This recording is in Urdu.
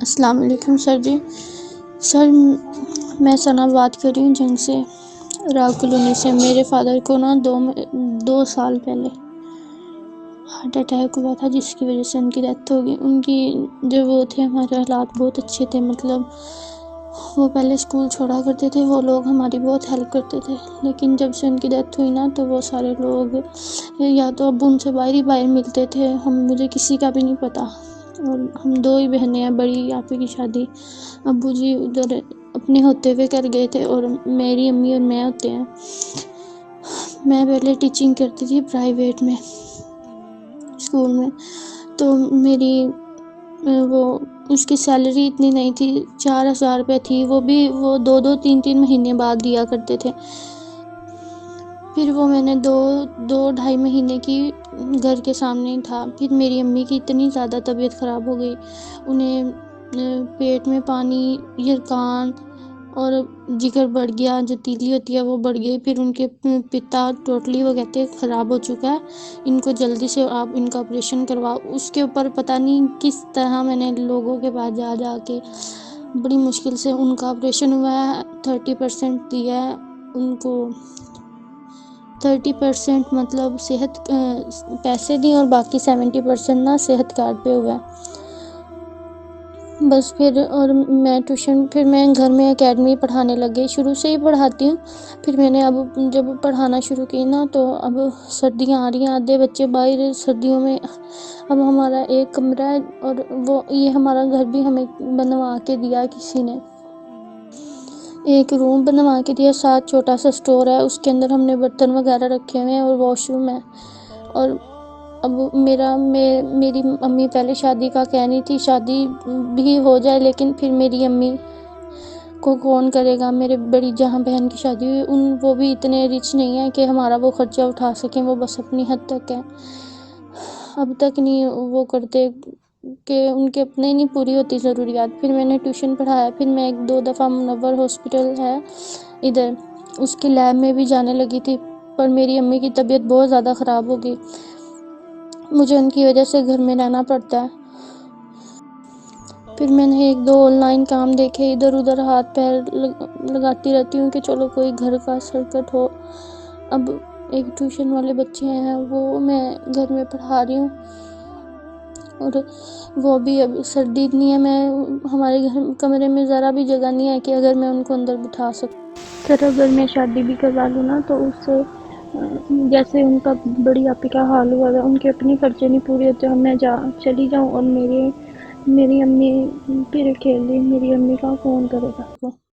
السلام علیکم سر جی. سر میں ثنا بات کر رہی ہوں جنگ سے، راؤ کالونی سے. میرے فادر کو نا 2 سال پہلے ہارٹ اٹیک ہوا تھا، جس کی وجہ سے ان کی ڈیتھ ہو گئی. ان کی جو وہ تھے، ہمارے حالات بہت اچھے تھے. مطلب وہ پہلے اسکول چھوڑا کرتے تھے، وہ لوگ ہماری بہت ہیلپ کرتے تھے. لیکن جب سے ان کی ڈیتھ ہوئی نا، تو وہ سارے لوگ یا تو اب ان سے باہر ملتے تھے. مجھے کسی کا بھی نہیں پتا. اور ہم 2 ہی بہنیں ہیں. بڑی آپی کی شادی ابو جی ادھر اپنے ہوتے ہوئے کر گئے تھے، اور میری امی اور میں ہوتے ہیں. میں پہلے ٹیچنگ کرتی تھی پرائیویٹ میں، اسکول میں. تو میری وہ اس کی سیلری اتنی نہیں تھی، 4,000 روپے تھی. وہ بھی وہ 2-3 مہینے بعد دیا کرتے تھے. پھر وہ میں نے 2-2.5 مہینے کی گھر کے سامنے ہی تھا. پھر میری امی کی اتنی زیادہ طبیعت خراب ہو گئی، انہیں پیٹ میں پانی، یرقان اور جگر بڑھ گیا. جو تیلی ہوتی ہے وہ بڑھ گئی. پھر ان کے پتا ٹوٹلی وہ کہتے ہیں خراب ہو چکا ہے، ان کو جلدی سے آپ ان کا آپریشن کرواؤ. اس کے اوپر پتہ نہیں کس طرح میں نے لوگوں کے پاس جا کے بڑی مشکل سے ان کا آپریشن ہوا ہے. 30% دیا ہے ان کو، 30% مطلب صحت پیسے دی، اور باقی 70% نا صحت کارڈ پہ ہوا ہے. بس پھر اور میں ٹیوشن، پھر میں گھر میں اکیڈمی پڑھانے لگ گئی. شروع سے ہی پڑھاتی ہوں. پھر میں نے اب جب پڑھانا شروع کی نا، تو اب سردیاں آ رہی ہیں، آدھے بچے باہر سردیوں میں. اب ہمارا ایک کمرہ ہے، اور یہ ہمارا گھر بھی ہمیں بنوا کے دیا کسی نے. ایک روم بنوا کے دیا، ساتھ چھوٹا سا سٹور ہے. اس کے اندر ہم نے برتن وغیرہ رکھے ہوئے ہیں، اور واش روم ہے. اور اب میری امی پہلے شادی کا کہہ رہی تھی، شادی بھی ہو جائے، لیکن پھر میری امی کو کون کرے گا. میرے بڑی جہاں بہن کی شادی ہوئی، وہ بھی اتنے رچ نہیں ہیں کہ ہمارا وہ خرچہ اٹھا سکیں. وہ بس اپنی حد تک ہے، اب تک نہیں وہ کرتے کہ ان کے اپنے نہیں پوری ہوتی ضروریات. پھر میں نے ٹیوشن پڑھایا. پھر میں 1-2 دفعہ منور ہاسپٹل ہے ادھر، اس کی لیب میں بھی جانے لگی تھی. پر میری امی کی طبیعت بہت زیادہ خراب ہو گئی، مجھے ان کی وجہ سے گھر میں رہنا پڑتا ہے. پھر میں نے 1-2 آن لائن کام دیکھے، ادھر ادھر ہاتھ پیر لگاتی رہتی ہوں کہ چلو کوئی گھر کا سرکٹ ہو. اب ایک ٹیوشن والے بچے ہیں، وہ میں گھر میں پڑھا رہی ہوں. اور وہ بھی اب سردی اتنی ہے، ہمارے گھر کمرے میں ذرا بھی جگہ نہیں ہے کہ اگر میں ان کو اندر بٹھا سکوں. سر اگر میں شادی بھی کروا لوں نا، تو اس سے جیسے ان کا بڑی آپی کا حال ہوا تھا، ان کے اپنے خرچے نہیں پورے ہوتے. میں چلی جاؤں اور میری امی پھر اکیلی، میری امی کا کون کرے گا.